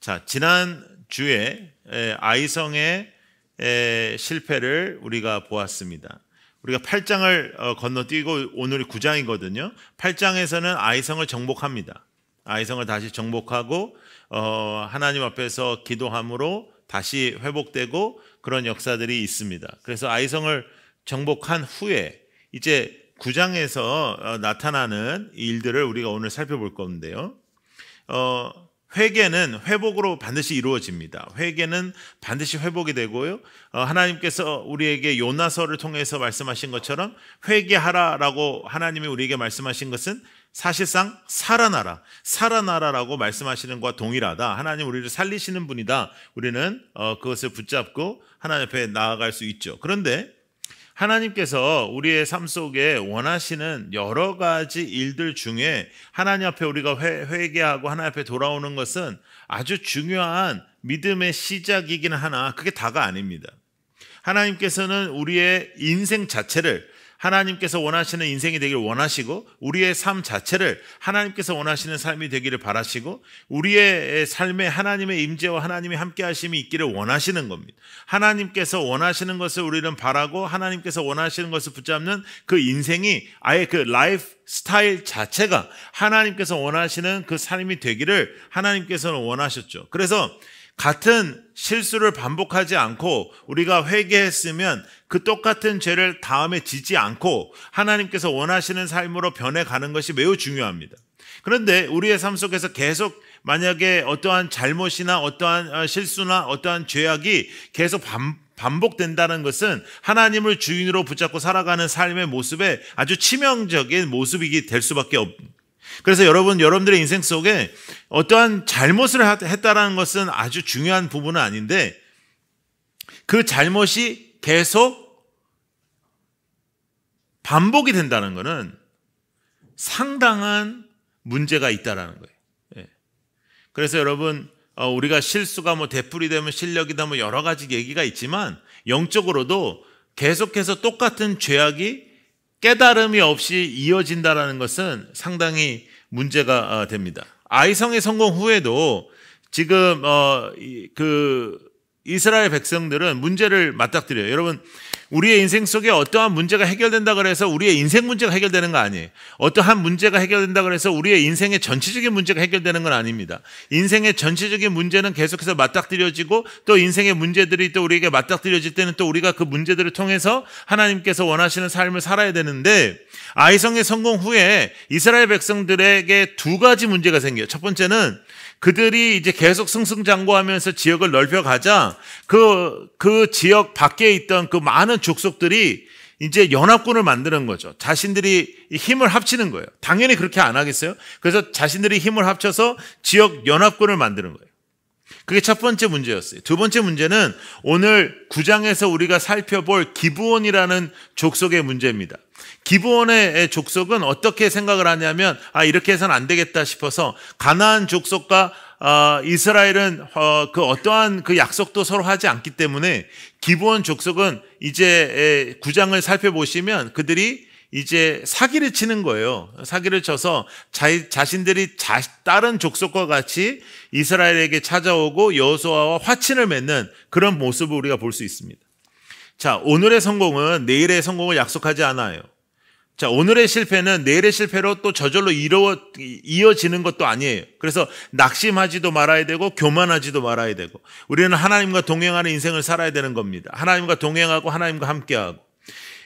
자, 지난 주에 아이성의 실패를 우리가 보았습니다. 우리가 8장을 건너뛰고 오늘이 9장이거든요. 8장에서는 아이성을 정복합니다. 아이성을 다시 정복하고 하나님 앞에서 기도함으로 다시 회복되고 그런 역사들이 있습니다. 그래서 아이성을 정복한 후에 이제 9장에서 나타나는 일들을 우리가 오늘 살펴볼 건데요. 회개는 회복으로 반드시 이루어집니다. 회개는 반드시 회복이 되고요. 하나님께서 우리에게 요나서를 통해서 말씀하신 것처럼 회개하라라고 하나님이 우리에게 말씀하신 것은 사실상 살아나라라고 말씀하시는 것과 동일하다. 하나님 우리를 살리시는 분이다. 우리는 그것을 붙잡고 하나님 앞에 나아갈 수 있죠. 그런데 하나님께서 우리의 삶 속에 원하시는 여러 가지 일들 중에 하나님 앞에 우리가 회개하고 하나님 앞에 돌아오는 것은 아주 중요한 믿음의 시작이긴 하나 그게 다가 아닙니다. 하나님께서는 우리의 인생 자체를 하나님께서 원하시는 인생이 되기를 원하시고 우리의 삶 자체를 하나님께서 원하시는 삶이 되기를 바라시고 우리의 삶에 하나님의 임재와 하나님의 함께 하심이 있기를 원하시는 겁니다. 하나님께서 원하시는 것을 우리는 바라고 하나님께서 원하시는 것을 붙잡는 그 인생이 아예 그 라이프 스타일 자체가 하나님께서 원하시는 그 삶이 되기를 하나님께서는 원하셨죠. 그래서 같은 실수를 반복하지 않고 우리가 회개했으면 그 똑같은 죄를 다음에 짓지 않고 하나님께서 원하시는 삶으로 변해가는 것이 매우 중요합니다. 그런데 우리의 삶 속에서 계속 만약에 어떠한 잘못이나 어떠한 실수나 어떠한 죄악이 계속 반복된다는 것은 하나님을 주인으로 붙잡고 살아가는 삶의 모습에 아주 치명적인 모습이 될 수밖에 없습니다. 그래서 여러분들의 인생 속에 어떠한 잘못을 했다는 것은 아주 중요한 부분은 아닌데 그 잘못이 계속 반복이 된다는 것은 상당한 문제가 있다는 거예요. 그래서 여러분 우리가 실수가 되풀이되면 실력이다 여러 가지 얘기가 있지만 영적으로도 계속해서 똑같은 죄악이 깨달음이 없이 이어진다는 것은 상당히 문제가 됩니다. 아이성의 성공 후에도 지금 이스라엘 백성들은 문제를 맞닥뜨려요. 여러분 우리의 인생 속에 어떠한 문제가 해결된다 그래서 우리의 인생 문제가 해결되는 거 아니에요. 어떠한 문제가 해결된다 그래서 우리의 인생의 전체적인 문제가 해결되는 건 아닙니다. 인생의 전체적인 문제는 계속해서 맞닥뜨려지고 또 인생의 문제들이 또 우리에게 맞닥뜨려질 때는 또 우리가 그 문제들을 통해서 하나님께서 원하시는 삶을 살아야 되는데 아이성의 성공 후에 이스라엘 백성들에게 두 가지 문제가 생겨요. 첫 번째는 그들이 이제 계속 승승장구하면서 지역을 넓혀가자 그 지역 밖에 있던 그 많은 족속들이 이제 연합군을 만드는 거죠. 자신들이 힘을 합치는 거예요. 당연히 그렇게 안 하겠어요? 그래서 자신들이 힘을 합쳐서 지역 연합군을 만드는 거예요. 그게 첫 번째 문제였어요. 두 번째 문제는 오늘 9장에서 우리가 살펴볼 기브온이라는 족속의 문제입니다. 기브온의 족속은 어떻게 생각을 하냐면 이렇게 해서는 안 되겠다 싶어서 가나안 족속과 이스라엘은 그 어떠한 그 약속도 서로 하지 않기 때문에 기브온 족속은 이제 9장을 살펴보시면 그들이 이제 사기를 치는 거예요. 사기를 쳐서 자신들이 다른 족속과 같이 이스라엘에게 찾아오고 여호수아와 화친을 맺는 그런 모습을 우리가 볼 수 있습니다. 자, 오늘의 성공은 내일의 성공을 약속하지 않아요. 자, 오늘의 실패는 내일의 실패로 또 저절로 이어지는 것도 아니에요. 그래서 낙심하지도 말아야 되고 교만하지도 말아야 되고 우리는 하나님과 동행하는 인생을 살아야 되는 겁니다. 하나님과 동행하고 하나님과 함께하고.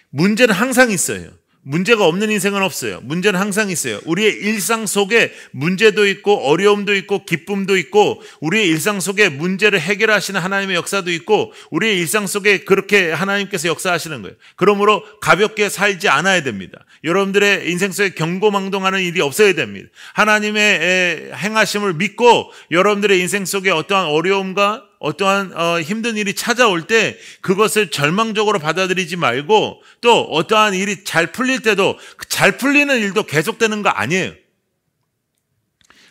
문제는 항상 있어요. 문제가 없는 인생은 없어요. 문제는 항상 있어요. 우리의 일상 속에 문제도 있고 어려움도 있고 기쁨도 있고 우리의 일상 속에 문제를 해결하시는 하나님의 역사도 있고 우리의 일상 속에 그렇게 하나님께서 역사하시는 거예요. 그러므로 가볍게 살지 않아야 됩니다. 여러분들의 인생 속에 경고망동하는 일이 없어야 됩니다. 하나님의 행하심을 믿고 여러분들의 인생 속에 어떠한 어려움과 어떠한 힘든 일이 찾아올 때 그것을 절망적으로 받아들이지 말고 또 어떠한 일이 잘 풀릴 때도 잘 풀리는 일도 계속되는 거 아니에요.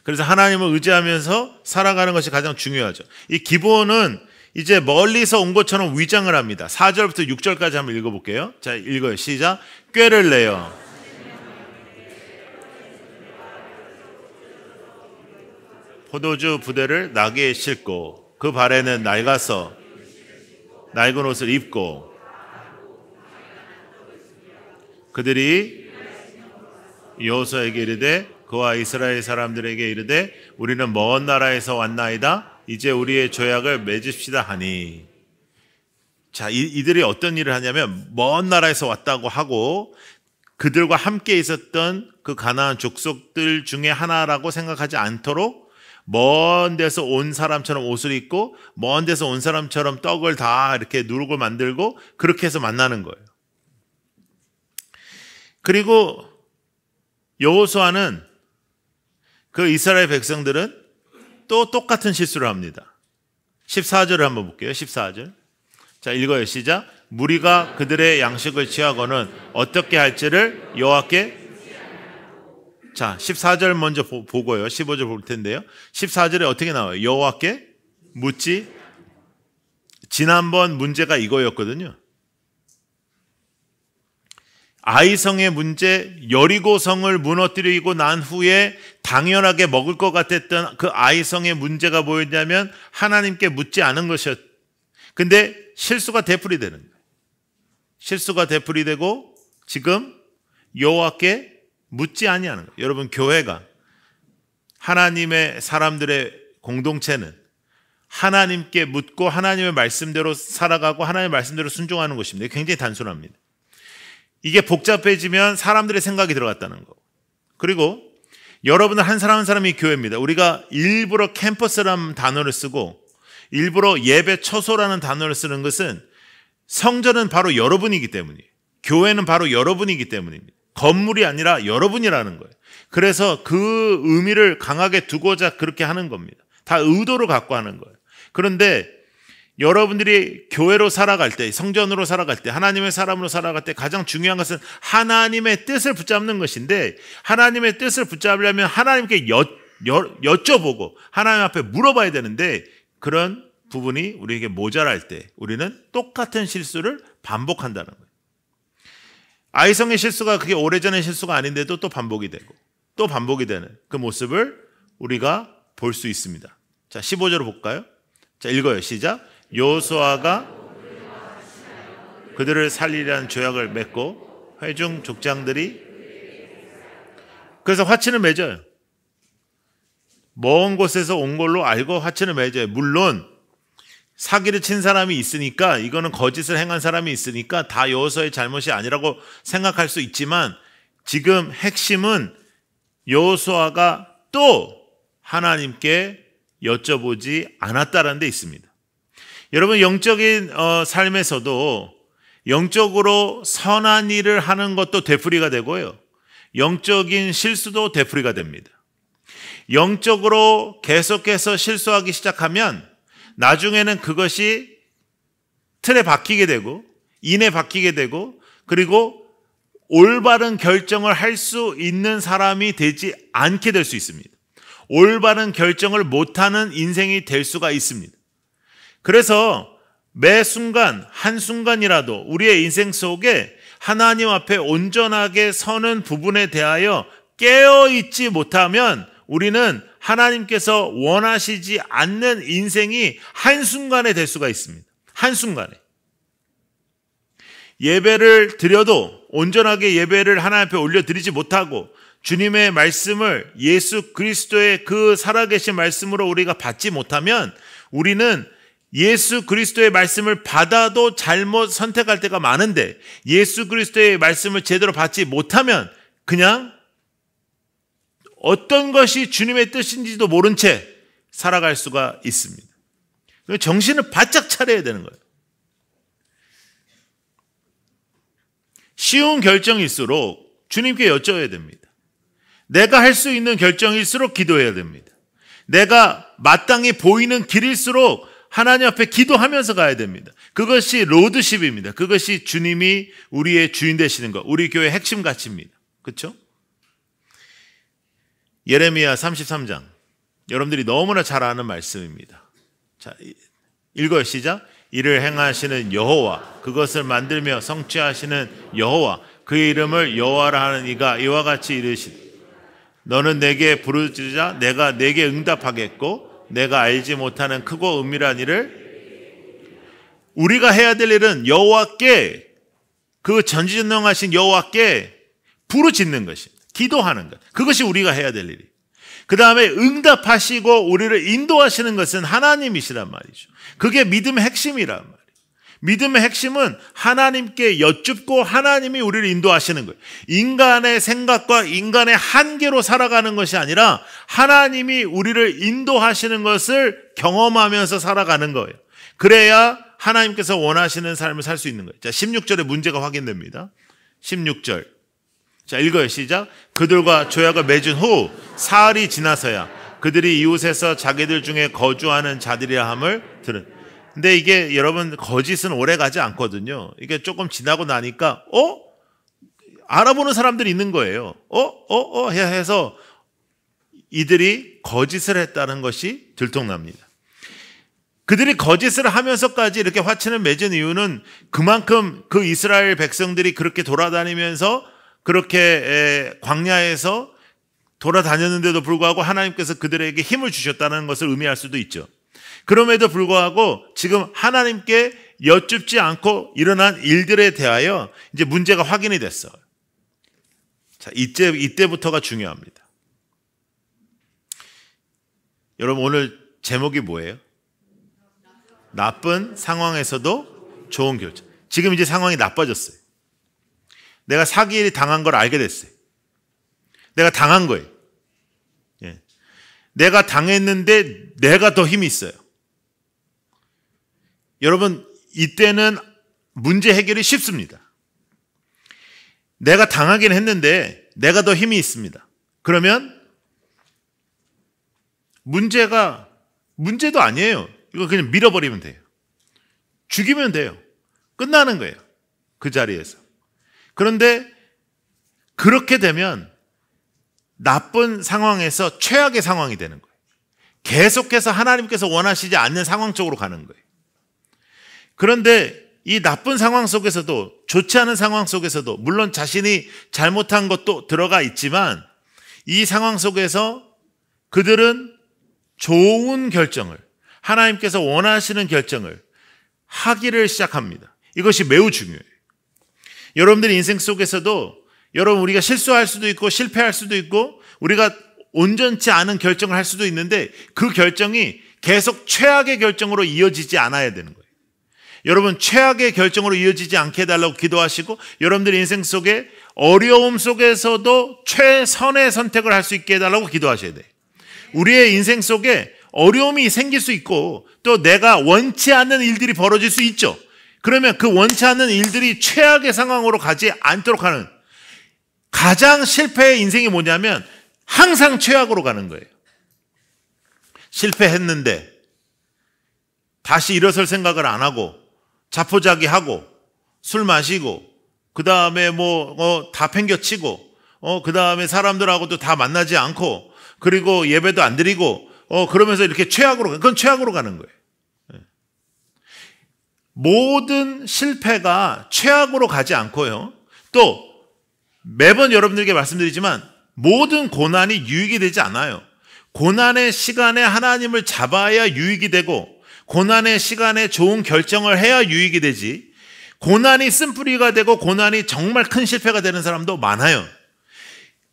그래서 하나님을 의지하면서 살아가는 것이 가장 중요하죠. 이 기브온은 이제 멀리서 온 것처럼 위장을 합니다. 4절부터 6절까지 한번 읽어볼게요. 자, 읽어요. 시작. 꾀를 내요. 포도주 부대를 나귀에 싣고 그 발에는 낡아서 낡은 옷을 입고 그들이 여호수아에게 이르되 그와 이스라엘 사람들에게 이르되 우리는 먼 나라에서 왔나이다. 이제 우리의 조약을 맺읍시다 하니. 자, 이들이 어떤 일을 하냐면 먼 나라에서 왔다고 하고 그들과 함께 있었던 그 가나안 족속들 중에 하나라고 생각하지 않도록 먼 데서 온 사람처럼 옷을 입고 먼 데서 온 사람처럼 떡을 다 이렇게 누룩을 만들고 그렇게 해서 만나는 거예요. 그리고 여호수아는 그 이스라엘 백성들은 또 똑같은 실수를 합니다. 14절을 한번 볼게요. 14절. 자, 읽어요. 시작. 무리가 그들의 양식을 취하고는 어떻게 할지를 여호와께. 자, 14절 먼저 보고요. 15절 볼 텐데요. 14절에 어떻게 나와요? 여호와께 묻지. 지난번 문제가 이거였거든요. 아이성의 문제, 여리고성을 무너뜨리고 난 후에 당연하게 먹을 것 같았던 그 아이성의 문제가 뭐였냐면 하나님께 묻지 않은 것이었. 근데 실수가 되풀이되는 거예요. 실수가 되풀이되고 지금 여호와께 묻지 아니하는 거예요. 여러분, 교회가 하나님의 사람들의 공동체는 하나님께 묻고 하나님의 말씀대로 살아가고 하나님의 말씀대로 순종하는 것입니다. 굉장히 단순합니다. 이게 복잡해지면 사람들의 생각이 들어갔다는 거. 그리고 여러분들 한 사람 한 사람이 교회입니다. 우리가 일부러 캠퍼스라는 단어를 쓰고 일부러 예배 처소라는 단어를 쓰는 것은 성전은 바로 여러분이기 때문이에요. 교회는 바로 여러분이기 때문입니다. 건물이 아니라 여러분이라는 거예요. 그래서 그 의미를 강하게 두고자 그렇게 하는 겁니다. 다 의도를 갖고 하는 거예요. 그런데 여러분들이 교회로 살아갈 때, 성전으로 살아갈 때, 하나님의 사람으로 살아갈 때 가장 중요한 것은 하나님의 뜻을 붙잡는 것인데 하나님의 뜻을 붙잡으려면 하나님께 여쭤보고 하나님 앞에 물어봐야 되는데 그런 부분이 우리에게 모자랄 때 우리는 똑같은 실수를 반복한다는 거예요. 아이성의 실수가 그게 오래전의 실수가 아닌데도 또 반복이 되고 또 반복이 되는 그 모습을 우리가 볼 수 있습니다. 자, 15절을 볼까요? 자, 읽어요. 시작. 여호수아가 그들을 살리라는 조약을 맺고 회중 족장들이 그래서 화친을 맺어요. 먼 곳에서 온 걸로 알고 화친을 맺어요. 물론 사기를 친 사람이 있으니까 이거는 거짓을 행한 사람이 있으니까 다 여호수아의 잘못이 아니라고 생각할 수 있지만 지금 핵심은 여호수아가 또 하나님께 여쭤보지 않았다는 데 있습니다. 여러분, 영적인 삶에서도 영적으로 선한 일을 하는 것도 되풀이가 되고요. 영적인 실수도 되풀이가 됩니다. 영적으로 계속해서 실수하기 시작하면 나중에는 그것이 틀에 박히게 되고 인에 박히게 되고 그리고 올바른 결정을 할 수 있는 사람이 되지 않게 될 수 있습니다. 올바른 결정을 못하는 인생이 될 수가 있습니다. 그래서 매 순간 한순간이라도 우리의 인생 속에 하나님 앞에 온전하게 서는 부분에 대하여 깨어있지 못하면 우리는 하나님께서 원하시지 않는 인생이 한순간에 될 수가 있습니다. 한순간에. 예배를 드려도 온전하게 예배를 하나님 앞에 올려드리지 못하고 주님의 말씀을 예수 그리스도의 그 살아계신 말씀으로 우리가 받지 못하면 우리는 예수 그리스도의 말씀을 받아도 잘못 선택할 때가 많은데 예수 그리스도의 말씀을 제대로 받지 못하면 그냥 어떤 것이 주님의 뜻인지도 모른 채 살아갈 수가 있습니다. 정신을 바짝 차려야 되는 거예요. 쉬운 결정일수록 주님께 여쭤야 됩니다. 내가 할 수 있는 결정일수록 기도해야 됩니다. 내가 마땅히 보이는 길일수록 하나님 앞에 기도하면서 가야 됩니다. 그것이 로드십입니다. 그것이 주님이 우리의 주인 되시는 것, 우리 교회의 핵심 가치입니다. 그렇죠? 예레미야 33장, 여러분들이 너무나 잘 아는 말씀입니다. 자, 읽어요. 시작. 이를 행하시는 여호와, 그것을 만들며 성취하시는 여호와, 그의 이름을 여호와라 하는 이가 이와 같이 이르시되 너는 내게 부르짖으자 내가 내게 응답하겠고 내가 알지 못하는 크고 은밀한 일을 우리가 해야 될 일은 여호와께 그 전지전능하신 여호와께 부르짖는 것입니다. 기도하는 것. 그것이 우리가 해야 될 일이에요. 그 다음에 응답하시고 우리를 인도하시는 것은 하나님이시란 말이죠. 그게 믿음의 핵심이란 말이에요. 믿음의 핵심은 하나님께 여쭙고 하나님이 우리를 인도하시는 거예요. 인간의 생각과 인간의 한계로 살아가는 것이 아니라 하나님이 우리를 인도하시는 것을 경험하면서 살아가는 거예요. 그래야 하나님께서 원하시는 삶을 살 수 있는 거예요. 자, 16절에 문제가 확인됩니다. 16절. 자, 읽어요. 시작. 그들과 조약을 맺은 후 사흘이 지나서야 그들이 이웃에서 자기들 중에 거주하는 자들이라 함을 들은. 근데 이게 여러분 거짓은 오래 가지 않거든요. 이게 조금 지나고 나니까 알아보는 사람들이 있는 거예요. 해서 이들이 거짓을 했다는 것이 들통납니다. 그들이 거짓을 하면서까지 이렇게 화친을 맺은 이유는 그만큼 그 이스라엘 백성들이 그렇게 돌아다니면서 그렇게 광야에서 돌아다녔는데도 불구하고 하나님께서 그들에게 힘을 주셨다는 것을 의미할 수도 있죠. 그럼에도 불구하고 지금 하나님께 여쭙지 않고 일어난 일들에 대하여 이제 문제가 확인이 됐어요. 자, 이때부터가 중요합니다. 여러분 오늘 제목이 뭐예요? 나쁜 상황에서도 좋은 결정. 지금 이제 상황이 나빠졌어요. 내가 사기를 당한 걸 알게 됐어요. 내가 당한 거예요. 예. 내가 당했는데 내가 더 힘이 있어요. 여러분 이때는 문제 해결이 쉽습니다. 내가 당하긴 했는데 내가 더 힘이 있습니다. 그러면 문제도 아니에요. 이거 그냥 밀어버리면 돼요. 죽이면 돼요. 끝나는 거예요. 그 자리에서. 그런데 그렇게 되면 나쁜 상황에서 최악의 상황이 되는 거예요. 계속해서 하나님께서 원하시지 않는 상황 쪽으로 가는 거예요. 그런데 이 나쁜 상황 속에서도 좋지 않은 상황 속에서도 물론 자신이 잘못한 것도 들어가 있지만 이 상황 속에서 그들은 좋은 결정을 하나님께서 원하시는 결정을 하기를 시작합니다. 이것이 매우 중요해요. 여러분들의 인생 속에서도 여러분 우리가 실수할 수도 있고 실패할 수도 있고 우리가 온전치 않은 결정을 할 수도 있는데 그 결정이 계속 최악의 결정으로 이어지지 않아야 되는 거예요. 여러분 최악의 결정으로 이어지지 않게 해달라고 기도하시고 여러분들의 인생 속에 어려움 속에서도 최선의 선택을 할 수 있게 해달라고 기도하셔야 돼요. 우리의 인생 속에 어려움이 생길 수 있고 또 내가 원치 않는 일들이 벌어질 수 있죠. 그러면 그 원치 않는 일들이 최악의 상황으로 가지 않도록 하는 가장 실패의 인생이 뭐냐면 항상 최악으로 가는 거예요. 실패했는데 다시 일어설 생각을 안 하고 자포자기하고 술 마시고 그 다음에 다 팽겨치고 그 다음에 사람들하고도 다 만나지 않고 그리고 예배도 안 드리고 그러면서 이렇게 그건 최악으로 가는 거예요. 모든 실패가 최악으로 가지 않고요. 또 매번 여러분들에게 말씀드리지만 모든 고난이 유익이 되지 않아요. 고난의 시간에 하나님을 잡아야 유익이 되고 고난의 시간에 좋은 결정을 해야 유익이 되지 고난이 쓴뿌리가 되고 고난이 정말 큰 실패가 되는 사람도 많아요.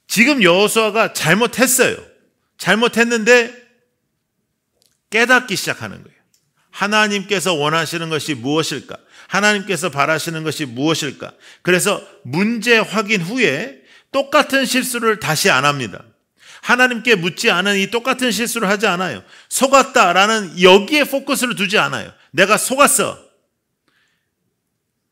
지금 여호수아가 잘못했어요. 잘못했는데 깨닫기 시작하는 거예요. 하나님께서 원하시는 것이 무엇일까? 하나님께서 바라시는 것이 무엇일까? 그래서 문제 확인 후에 똑같은 실수를 다시 안 합니다. 하나님께 묻지 않은 이 똑같은 실수를 하지 않아요. 속았다라는 여기에 포커스를 두지 않아요. 내가 속았어.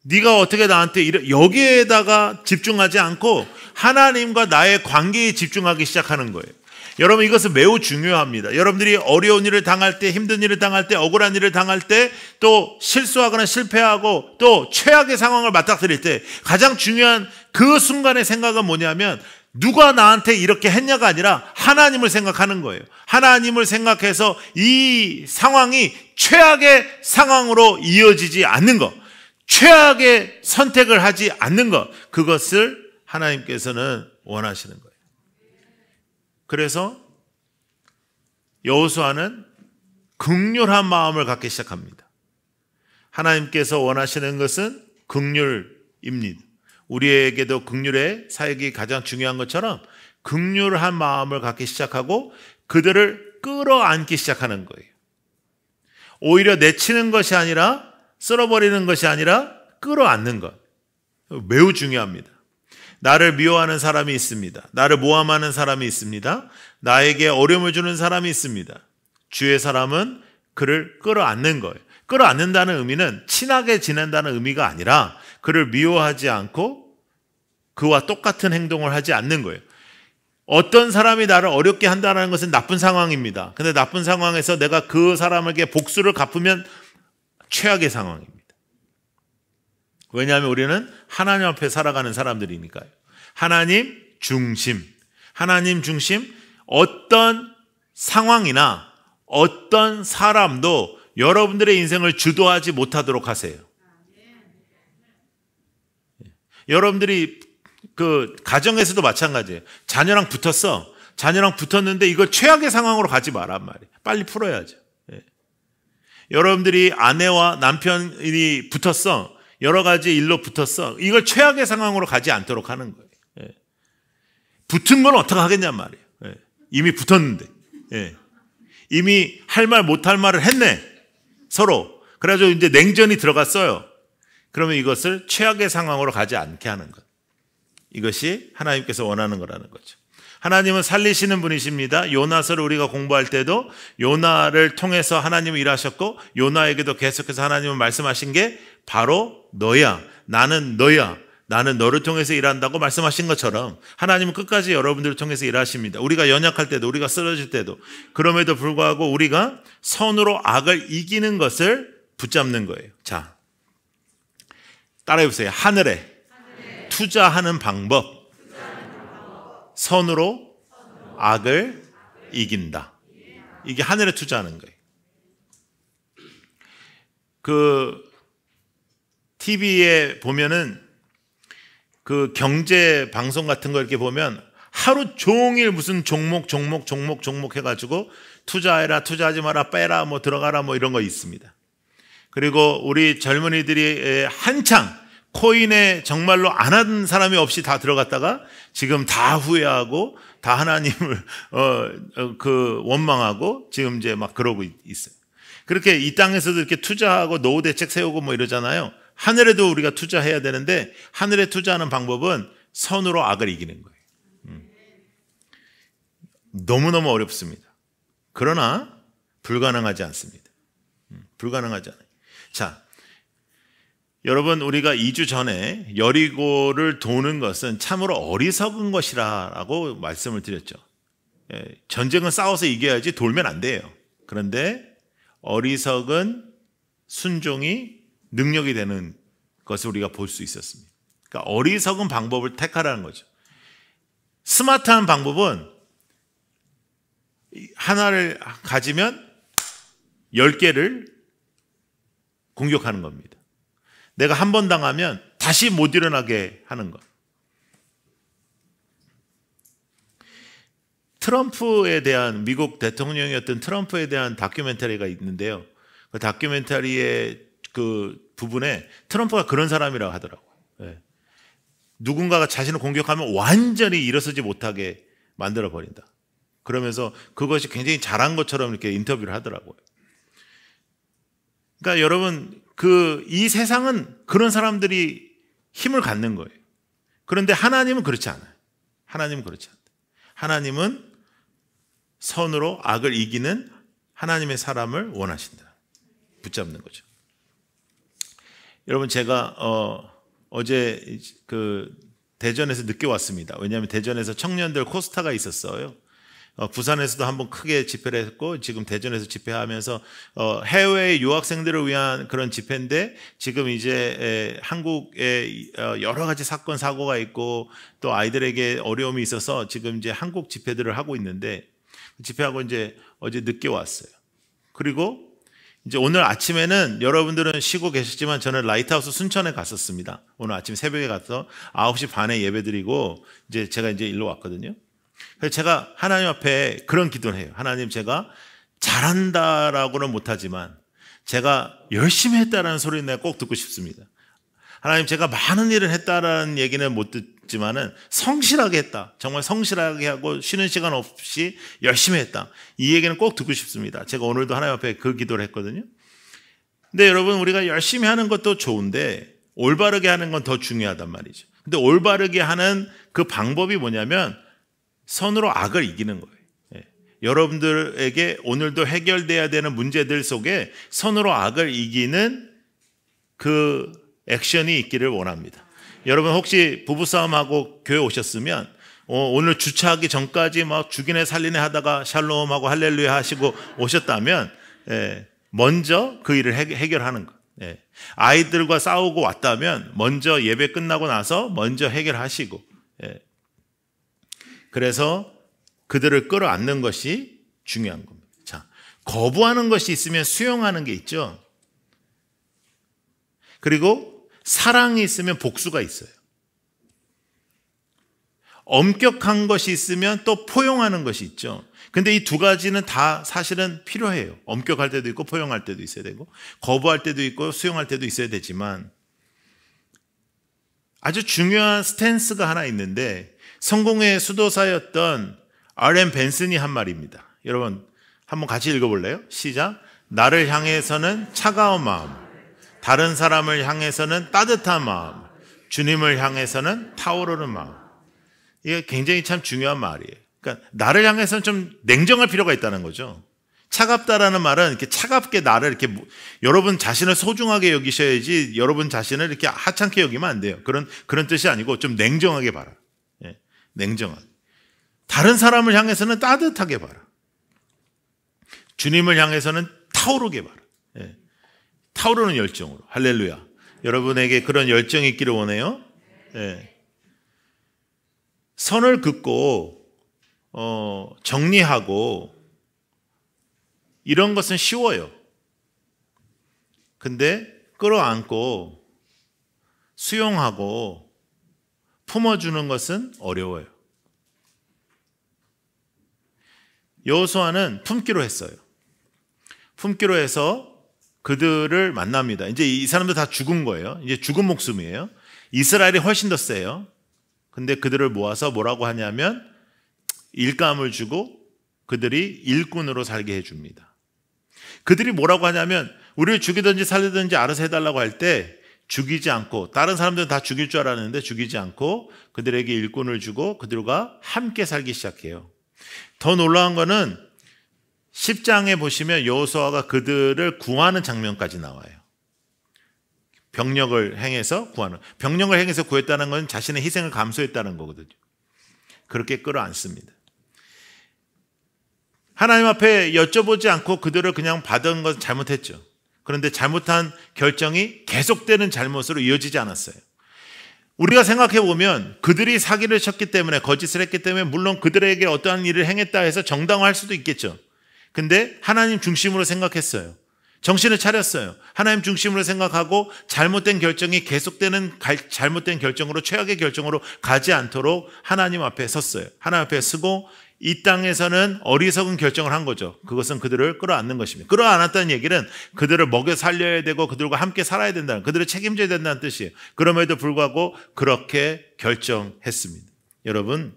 네가 어떻게 나한테 여기에다가 집중하지 않고 하나님과 나의 관계에 집중하기 시작하는 거예요. 여러분 이것은 매우 중요합니다. 여러분들이 어려운 일을 당할 때, 힘든 일을 당할 때, 억울한 일을 당할 때, 또 실수하거나 실패하고 또 최악의 상황을 맞닥뜨릴 때 가장 중요한 그 순간의 생각은 뭐냐면 누가 나한테 이렇게 했냐가 아니라 하나님을 생각하는 거예요. 하나님을 생각해서 이 상황이 최악의 상황으로 이어지지 않는 것, 최악의 선택을 하지 않는 것, 그것을 하나님께서는 원하시는 거예요. 그래서 여호수아는 긍휼한 마음을 갖기 시작합니다. 하나님께서 원하시는 것은 긍휼입니다. 우리에게도 긍휼의 사역이 가장 중요한 것처럼 긍휼한 마음을 갖기 시작하고 그들을 끌어안기 시작하는 거예요. 오히려 내치는 것이 아니라 쓸어버리는 것이 아니라 끌어안는 것. 매우 중요합니다. 나를 미워하는 사람이 있습니다. 나를 모함하는 사람이 있습니다. 나에게 어려움을 주는 사람이 있습니다. 주의 사람은 그를 끌어안는 거예요. 끌어안는다는 의미는 친하게 지낸다는 의미가 아니라 그를 미워하지 않고 그와 똑같은 행동을 하지 않는 거예요. 어떤 사람이 나를 어렵게 한다는 것은 나쁜 상황입니다. 근데 나쁜 상황에서 내가 그 사람에게 복수를 갚으면 최악의 상황입니다. 왜냐하면 우리는 하나님 앞에 살아가는 사람들이니까요. 하나님 중심, 어떤 상황이나 어떤 사람도 여러분들의 인생을 주도하지 못하도록 하세요. 여러분들이 그 가정에서도 마찬가지예요. 자녀랑 붙었어. 자녀랑 붙었는데 이걸 최악의 상황으로 가지 마란 말이에요. 빨리 풀어야죠. 여러분들이 아내와 남편이 붙었어. 여러 가지 일로 붙었어. 이걸 최악의 상황으로 가지 않도록 하는 거예요. 붙은 건 어떻게 하겠냔 말이에요. 이미 붙었는데. 이미 할 말 못할 말을 했네. 서로. 그래가지고 이제 냉전이 들어갔어요. 그러면 이것을 최악의 상황으로 가지 않게 하는 것. 이것이 하나님께서 원하는 거라는 거죠. 하나님은 살리시는 분이십니다. 요나서를 우리가 공부할 때도 요나를 통해서 하나님은 일하셨고 요나에게도 계속해서 하나님은 말씀하신 게 바로 너야. 나는 너야. 나는 너를 통해서 일한다고 말씀하신 것처럼 하나님은 끝까지 여러분들을 통해서 일하십니다. 우리가 연약할 때도 우리가 쓰러질 때도 그럼에도 불구하고 우리가 선으로 악을 이기는 것을 붙잡는 거예요. 자, 따라해 보세요. 하늘에 투자하는 방법. 선으로 악을 이긴다. 이게 하늘에 투자하는 거예요. 그 TV에 보면은 그 경제 방송 같은 거 이렇게 보면 하루 종일 무슨 종목 해가지고 투자해라, 투자하지 마라, 빼라, 뭐 들어가라, 뭐 이런 거 있습니다. 그리고 우리 젊은이들이 한창 코인에 정말로 안 한 사람이 없이 다 들어갔다가 지금 다 후회하고 다 하나님을 원망하고 지금 이제 막 그러고 있어요. 그렇게 이 땅에서도 이렇게 투자하고 노후 대책 세우고 뭐 이러잖아요. 하늘에도 우리가 투자해야 되는데 하늘에 투자하는 방법은 선으로 악을 이기는 거예요. 너무너무 어렵습니다. 그러나 불가능하지 않습니다. 불가능하지 않아요. 자, 여러분, 우리가 2주 전에 여리고를 도는 것은 참으로 어리석은 것이라고 말씀을 드렸죠. 전쟁은 싸워서 이겨야지 돌면 안 돼요. 그런데 어리석은 순종이 능력이 되는 것을 우리가 볼 수 있었습니다. 그러니까 어리석은 방법을 택하라는 거죠. 스마트한 방법은 하나를 가지면 10개를 공격하는 겁니다. 내가 한 번 당하면 다시 못 일어나게 하는 것. 트럼프에 대한 미국 대통령이었던 트럼프에 대한 다큐멘터리가 있는데요. 그 다큐멘터리의 그 부분에 트럼프가 그런 사람이라고 하더라고요. 누군가가 자신을 공격하면 완전히 일어서지 못하게 만들어 버린다. 그러면서 그것이 굉장히 잘한 것처럼 이렇게 인터뷰를 하더라고요. 그러니까 여러분, 이 세상은 그런 사람들이 힘을 갖는 거예요. 그런데 하나님은 그렇지 않아요. 하나님은 그렇지 않아요. 하나님은 선으로 악을 이기는 하나님의 사람을 원하신다. 붙잡는 거죠. 여러분, 제가 어제 그 대전에서 늦게 왔습니다. 왜냐하면 대전에서 청년들 코스타가 있었어요. 부산에서도 한번 크게 집회를 했고 지금 대전에서 집회하면서 해외 유학생들을 위한 그런 집회인데 지금 이제 한국에 여러 가지 사건 사고가 있고 또 아이들에게 어려움이 있어서 지금 이제 한국 집회들을 하고 있는데 집회하고 이제 어제 늦게 왔어요. 그리고 이제 오늘 아침에는 여러분들은 쉬고 계셨지만 저는 라이트하우스 순천에 갔었습니다. 오늘 아침 새벽에 가서 9시 반에 예배드리고 이제 제가 이제 일로 왔거든요. 그래서 제가 하나님 앞에 그런 기도를 해요. 하나님, 제가 잘한다라고는 못하지만 제가 열심히 했다라는 소리는 내가 꼭 듣고 싶습니다. 하나님, 제가 많은 일을 했다라는 얘기는 못 듣지만은 성실하게 했다. 정말 성실하게 하고 쉬는 시간 없이 열심히 했다. 이 얘기는 꼭 듣고 싶습니다. 제가 오늘도 하나님 앞에 그 기도를 했거든요. 근데 여러분, 우리가 열심히 하는 것도 좋은데 올바르게 하는 건 더 중요하단 말이죠. 근데 올바르게 하는 그 방법이 뭐냐면 선으로 악을 이기는 거예요. 여러분들에게 오늘도 해결돼야 되는 문제들 속에 선으로 악을 이기는 그 액션이 있기를 원합니다. 여러분, 혹시 부부싸움하고 교회 오셨으면 오늘 주차하기 전까지 막 죽이네 살리네 하다가 샬롬하고 할렐루야 하시고 오셨다면 먼저 그 일을 해결하는 것. 아이들과 싸우고 왔다면 먼저 예배 끝나고 나서 먼저 해결하시고, 그래서 그들을 끌어안는 것이 중요한 겁니다. 자, 거부하는 것이 있으면 수용하는 게 있죠. 그리고 사랑이 있으면 복수가 있어요. 엄격한 것이 있으면 또 포용하는 것이 있죠. 근데 이 두 가지는 다 사실은 필요해요. 엄격할 때도 있고 포용할 때도 있어야 되고 거부할 때도 있고 수용할 때도 있어야 되지만 아주 중요한 스탠스가 하나 있는데 성공의 수도사였던 R.M. 벤슨이 한 말입니다. 여러분 한번 같이 읽어볼래요? 시작. 나를 향해서는 차가운 마음, 다른 사람을 향해서는 따뜻한 마음, 주님을 향해서는 타오르는 마음. 이게 굉장히 참 중요한 말이에요. 그러니까 나를 향해서는 좀 냉정할 필요가 있다는 거죠. 차갑다라는 말은 이렇게 차갑게 나를 이렇게 여러분 자신을 소중하게 여기셔야지 여러분 자신을 이렇게 하찮게 여기면 안 돼요. 그런 뜻이 아니고 좀 냉정하게 봐라. 냉정하게. 다른 사람을 향해서는 따뜻하게 봐라. 주님을 향해서는 타오르게 봐라. 타오르는 열정으로. 할렐루야. 여러분에게 그런 열정이 있기를 원해요. 선을 긋고 정리하고 이런 것은 쉬워요. 근데 끌어안고 수용하고 품어주는 것은 어려워요. 여호수아는 품기로 했어요. 품기로 해서 그들을 만납니다. 이제 이 사람들 다 죽은 거예요. 이제 죽은 목숨이에요. 이스라엘이 훨씬 더 세요. 근데 그들을 모아서 뭐라고 하냐면 일감을 주고 그들이 일꾼으로 살게 해줍니다. 그들이 뭐라고 하냐면 우리를 죽이든지 살리든지 알아서 해달라고 할 때 죽이지 않고 다른 사람들은 다 죽일 줄 알았는데 죽이지 않고 그들에게 일꾼을 주고 그들과 함께 살기 시작해요. 더 놀라운 거는 10장에 보시면 여호수아가 그들을 구하는 장면까지 나와요. 병력을 행해서 구하는. 병력을 행해서 구했다는 건 자신의 희생을 감수했다는 거거든요. 그렇게 끌어안습니다. 하나님 앞에 여쭤보지 않고 그들을 그냥 받은 건 잘못했죠. 그런데 잘못한 결정이 계속되는 잘못으로 이어지지 않았어요. 우리가 생각해 보면 그들이 사기를 쳤기 때문에 거짓을 했기 때문에 물론 그들에게 어떠한 일을 행했다 해서 정당화할 수도 있겠죠. 근데 하나님 중심으로 생각했어요. 정신을 차렸어요. 하나님 중심으로 생각하고 잘못된 결정이 계속되는 잘못된 결정으로 최악의 결정으로 가지 않도록 하나님 앞에 섰어요. 하나님 앞에 서고 이 땅에서는 어리석은 결정을 한 거죠. 그것은 그들을 끌어안는 것입니다. 끌어안았다는 얘기는 그들을 먹여 살려야 되고 그들과 함께 살아야 된다는, 그들을 책임져야 된다는 뜻이에요. 그럼에도 불구하고 그렇게 결정했습니다. 여러분,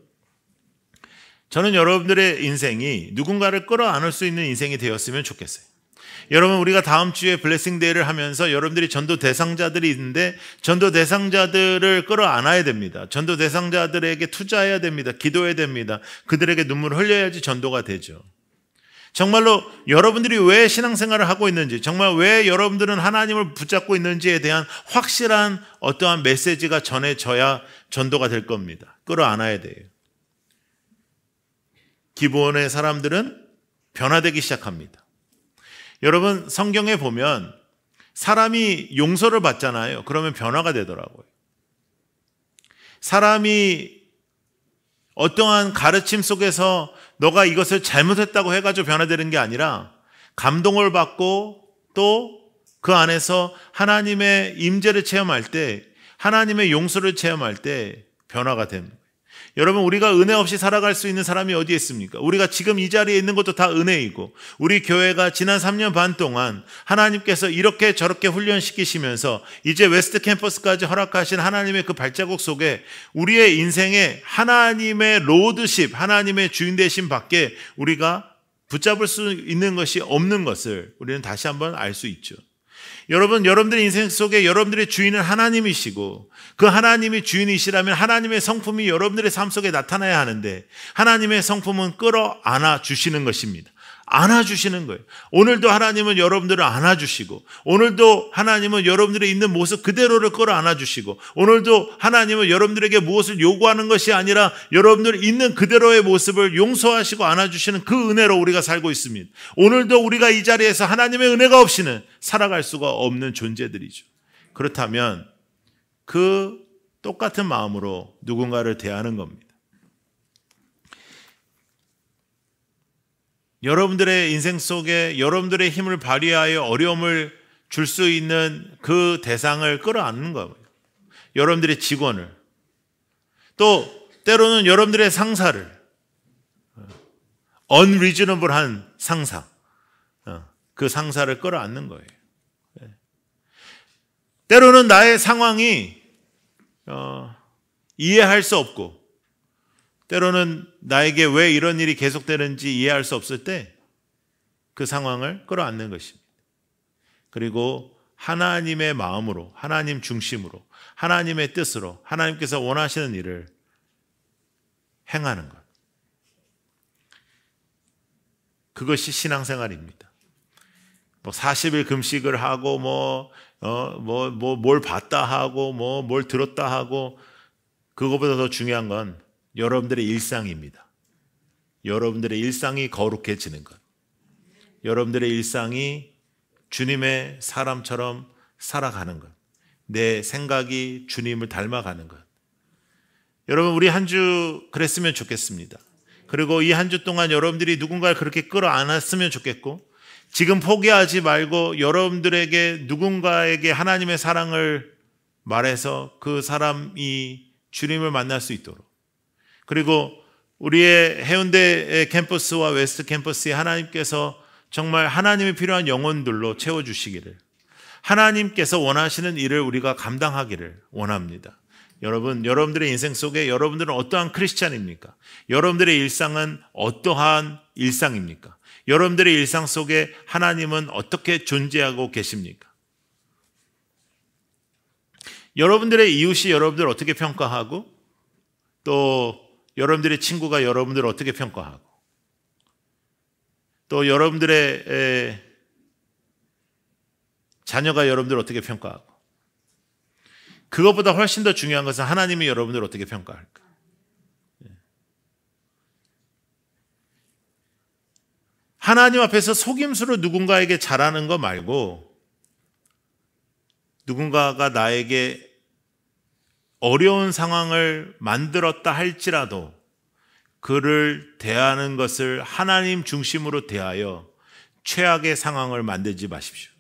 저는 여러분들의 인생이 누군가를 끌어안을 수 있는 인생이 되었으면 좋겠어요. 여러분, 우리가 다음 주에 블레싱 데이를 하면서 여러분들이 전도 대상자들이 있는데 전도 대상자들을 끌어안아야 됩니다. 전도 대상자들에게 투자해야 됩니다. 기도해야 됩니다. 그들에게 눈물을 흘려야지 전도가 되죠. 정말로 여러분들이 왜 신앙생활을 하고 있는지, 정말 왜 여러분들은 하나님을 붙잡고 있는지에 대한 확실한 어떠한 메시지가 전해져야 전도가 될 겁니다. 끌어안아야 돼요. 기본의 사람들은 변화되기 시작합니다. 여러분, 성경에 보면 사람이 용서를 받잖아요. 그러면 변화가 되더라고요. 사람이 어떠한 가르침 속에서 너가 이것을 잘못했다고 해가지고 변화되는 게 아니라 감동을 받고 또 그 안에서 하나님의 임재를 체험할 때, 하나님의 용서를 체험할 때 변화가 됩니다. 여러분, 우리가 은혜 없이 살아갈 수 있는 사람이 어디에 있습니까? 우리가 지금 이 자리에 있는 것도 다 은혜이고, 우리 교회가 지난 3년 반 동안 하나님께서 이렇게 저렇게 훈련시키시면서 이제 웨스트 캠퍼스까지 허락하신 하나님의 그 발자국 속에 우리의 인생에 하나님의 로드십, 하나님의 주인 되심 밖에 우리가 붙잡을 수 있는 것이 없는 것을 우리는 다시 한번 알 수 있죠. 여러분, 여러분들의 인생 속에 여러분들의 주인은 하나님이시고, 그 하나님이 주인이시라면 하나님의 성품이 여러분들의 삶 속에 나타나야 하는데, 하나님의 성품은 끌어안아 주시는 것입니다. 안아주시는 거예요. 오늘도 하나님은 여러분들을 안아주시고, 오늘도 하나님은 여러분들의 있는 모습 그대로를 끌어안아주시고, 오늘도 하나님은 여러분들에게 무엇을 요구하는 것이 아니라 여러분들 있는 그대로의 모습을 용서하시고 안아주시는 그 은혜로 우리가 살고 있습니다. 오늘도 우리가 이 자리에서 하나님의 은혜가 없이는 살아갈 수가 없는 존재들이죠. 그렇다면 그 똑같은 마음으로 누군가를 대하는 겁니다. 여러분들의 인생 속에 여러분들의 힘을 발휘하여 어려움을 줄 수 있는 그 대상을 끌어안는 거예요. 여러분들의 직원을, 또 때로는 여러분들의 상사를, unreasonable한 상사, 그 상사를 끌어안는 거예요. 때로는 나의 상황이 이해할 수 없고, 때로는 나에게 왜 이런 일이 계속되는지 이해할 수 없을 때 그 상황을 끌어안는 것입니다. 그리고 하나님의 마음으로, 하나님 중심으로, 하나님의 뜻으로 하나님께서 원하시는 일을 행하는 것. 그것이 신앙생활입니다. 40일 금식을 하고 뭘 봤다 하고 뭘 들었다 하고, 그거보다 더 중요한 건 여러분들의 일상입니다. 여러분들의 일상이 거룩해지는 것. 여러분들의 일상이 주님의 사람처럼 살아가는 것. 내 생각이 주님을 닮아가는 것. 여러분, 우리 한 주 그랬으면 좋겠습니다. 그리고 이 한 주 동안 여러분들이 누군가를 그렇게 끌어안았으면 좋겠고, 지금 포기하지 말고 여러분들에게 누군가에게 하나님의 사랑을 말해서 그 사람이 주님을 만날 수 있도록, 그리고 우리의 해운대 캠퍼스와 웨스트 캠퍼스에 하나님께서 정말 하나님이 필요한 영혼들로 채워주시기를, 하나님께서 원하시는 일을 우리가 감당하기를 원합니다. 여러분, 여러분들의 인생 속에 여러분들은 어떠한 크리스찬입니까? 여러분들의 일상은 어떠한 일상입니까? 여러분들의 일상 속에 하나님은 어떻게 존재하고 계십니까? 여러분들의 이웃이 여러분들을 어떻게 평가하고, 또 여러분들의 친구가 여러분들을 어떻게 평가하고, 또 여러분들의 자녀가 여러분들을 어떻게 평가하고, 그것보다 훨씬 더 중요한 것은 하나님이 여러분들을 어떻게 평가할까? 하나님 앞에서 속임수로 누군가에게 잘하는 거 말고, 누군가가 나에게 어려운 상황을 만들었다 할지라도 그를 대하는 것을 하나님 중심으로 대하여 최악의 상황을 만들지 마십시오.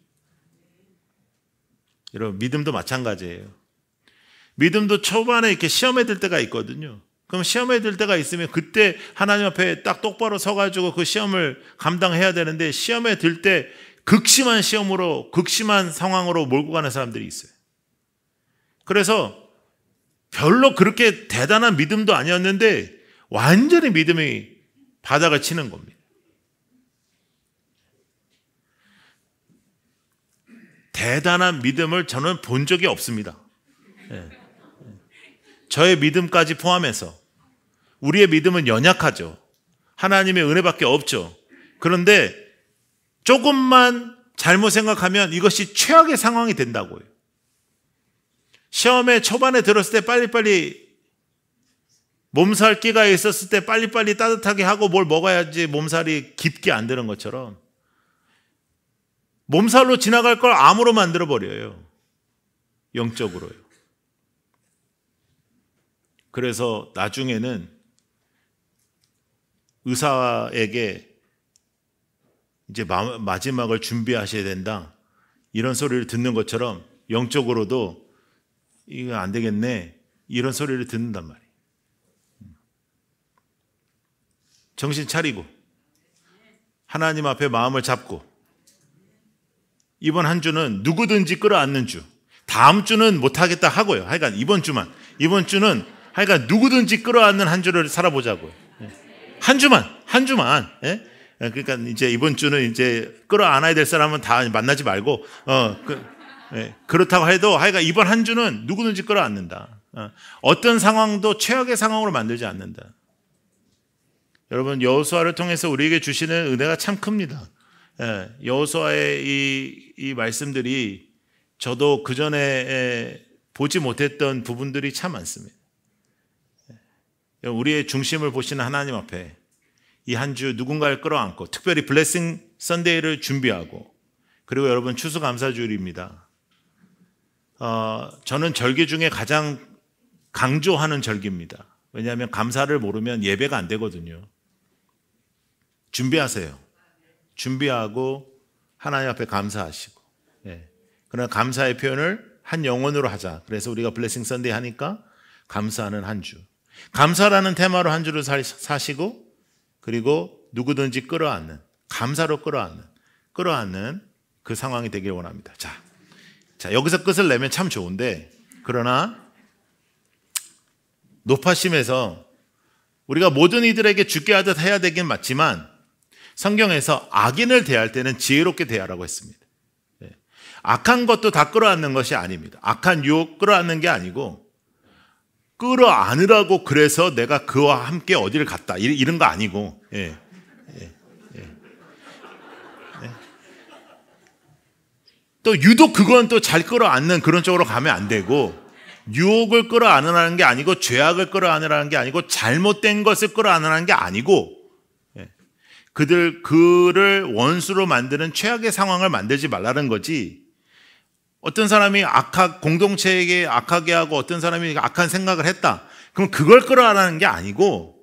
여러분, 믿음도 마찬가지예요. 믿음도 초반에 이렇게 시험에 들 때가 있거든요. 그럼 시험에 들 때가 있으면 그때 하나님 앞에 딱 똑바로 서가지고 그 시험을 감당해야 되는데, 시험에 들 때 극심한 시험으로, 극심한 상황으로 몰고 가는 사람들이 있어요. 그래서 별로 그렇게 대단한 믿음도 아니었는데 완전히 믿음이 바닥을 치는 겁니다. 대단한 믿음을 저는 본 적이 없습니다. 저의 믿음까지 포함해서. 우리의 믿음은 연약하죠. 하나님의 은혜밖에 없죠. 그런데 조금만 잘못 생각하면 이것이 최악의 상황이 된다고요. 시험에 초반에 들었을 때 빨리빨리, 몸살기가 있었을 때 빨리빨리 따뜻하게 하고 뭘 먹어야지 몸살이 깊게 안 드는 것처럼 몸살로 지나갈 걸 암으로 만들어버려요. 영적으로요. 그래서 나중에는 의사에게 이제 마지막을 준비하셔야 된다, 이런 소리를 듣는 것처럼 영적으로도 이거 안 되겠네, 이런 소리를 듣는단 말이에요. 정신 차리고 하나님 앞에 마음을 잡고 이번 한 주는 누구든지 끌어안는 주. 다음 주는 못하겠다 하고요. 하여간 이번 주는 하여간 누구든지 끌어안는 한 주를 살아보자고요. 한 주만. 예? 그러니까 이제 이번 주는 이제 끌어안아야 될 사람은 다 만나지 말고, 그렇다고 해도 하여간 이번 한 주는 누구든지 끌어안는다. 어떤 상황도 최악의 상황으로 만들지 않는다. 여러분, 여호수아를 통해서 우리에게 주시는 은혜가 참 큽니다. 여호수아의 이 말씀들이 저도 그전에 보지 못했던 부분들이 참 많습니다. 우리의 중심을 보시는 하나님 앞에 이 한 주 누군가를 끌어안고 특별히 블레싱 선데이를 준비하고 그리고 여러분 추수감사주일입니다. 저는 절기 중에 가장 강조하는 절기입니다. 왜냐하면 감사를 모르면 예배가 안 되거든요. 준비하세요. 준비하고 하나님 앞에 감사하시고 그러나 감사의 표현을 한 영혼으로 하자. 그래서 우리가 블레싱 선데이 하니까 감사하는 한 주. 감사라는 테마로 한 주를 사시고 그리고 누구든지 끌어안는 감사로 끌어안는 그 상황이 되길 원합니다. 자 여기서 끝을 내면 참 좋은데 그러나 높아심에서 우리가 모든 이들에게 죽게 하듯 해야 되긴 맞지만 성경에서 악인을 대할 때는 지혜롭게 대하라고 했습니다. 악한 것도 다 끌어안는 것이 아닙니다. 악한 유혹 끌어안는 게 아니고 끌어안으라고 그래서 내가 그와 함께 어디를 갔다 이런 거 아니고 또 유독 그건 또 잘 끌어안는 그런 쪽으로 가면 안 되고 유혹을 끌어안으라는 게 아니고 죄악을 끌어안으라는 게 아니고 잘못된 것을 끌어안으라는 게 아니고 그를 원수로 만드는 최악의 상황을 만들지 말라는 거지. 어떤 사람이 공동체에게 악하게 하고 어떤 사람이 악한 생각을 했다. 그럼 그걸 끌어안으라는 게 아니고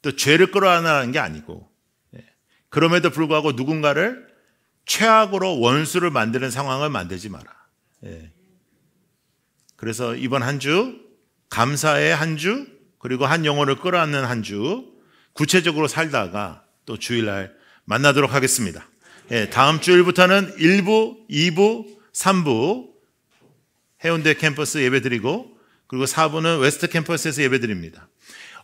또 죄를 끌어안으라는 게 아니고 그럼에도 불구하고 누군가를 최악으로 원수를 만드는 상황을 만들지 마라. 그래서 이번 한 주 감사의 한 주 그리고 한 영혼을 끌어안는 한 주 구체적으로 살다가 또 주일날 만나도록 하겠습니다. 다음 주일부터는 1부, 2부, 3부 해운대 캠퍼스 예배드리고 그리고 4부는 웨스트 캠퍼스에서 예배드립니다.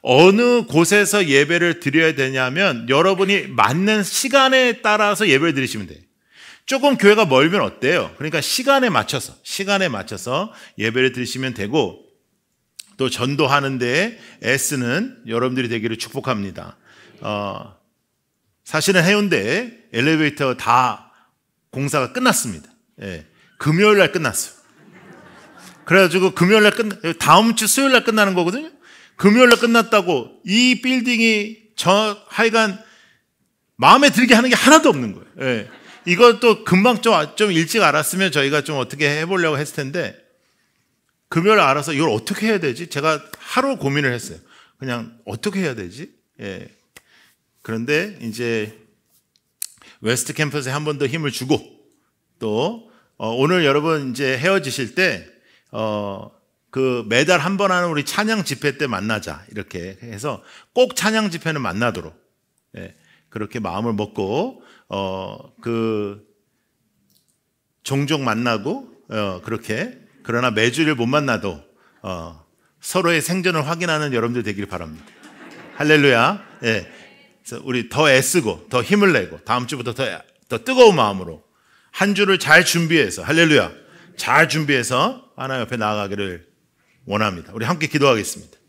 어느 곳에서 예배를 드려야 되냐면 여러분이 맞는 시간에 따라서 예배를 드리시면 돼요. 조금 교회가 멀면 어때요? 그러니까 시간에 맞춰서 예배를 드리시면 되고 또 전도하는 데에 애쓰는 여러분들이 되기를 축복합니다. 사실은 해운대에 엘리베이터 다 공사가 끝났습니다. 금요일 날 끝났어요. 그래가지고 금요일 날 다음 주 수요일 날 끝나는 거거든요. 금요일 날 끝났다고 이 빌딩이 하여간 마음에 들게 하는 게 하나도 없는 거예요. 이것도 금방 좀 일찍 알았으면 저희가 좀 어떻게 해보려고 했을 텐데 금요일 알아서 이걸 어떻게 해야 되지? 제가 하루 고민을 했어요. 그냥 어떻게 해야 되지? 그런데 이제 웨스트 캠퍼스에 한 번 더 힘을 주고 또 오늘 여러분 이제 헤어지실 때 그 매달 한 번 하는 우리 찬양 집회 때 만나자 이렇게 해서 꼭 찬양 집회는 만나도록 그렇게 마음을 먹고 그 종종 만나고 그렇게 그러나 매주일 못 만나도 서로의 생존을 확인하는 여러분들 되길 바랍니다. 할렐루야. 그래서 우리 더 애쓰고 더 힘을 내고 다음 주부터 더 뜨거운 마음으로 한 주를 잘 준비해서 할렐루야 잘 준비해서 하나님 옆에 나아가기를 원합니다. 우리 함께 기도하겠습니다.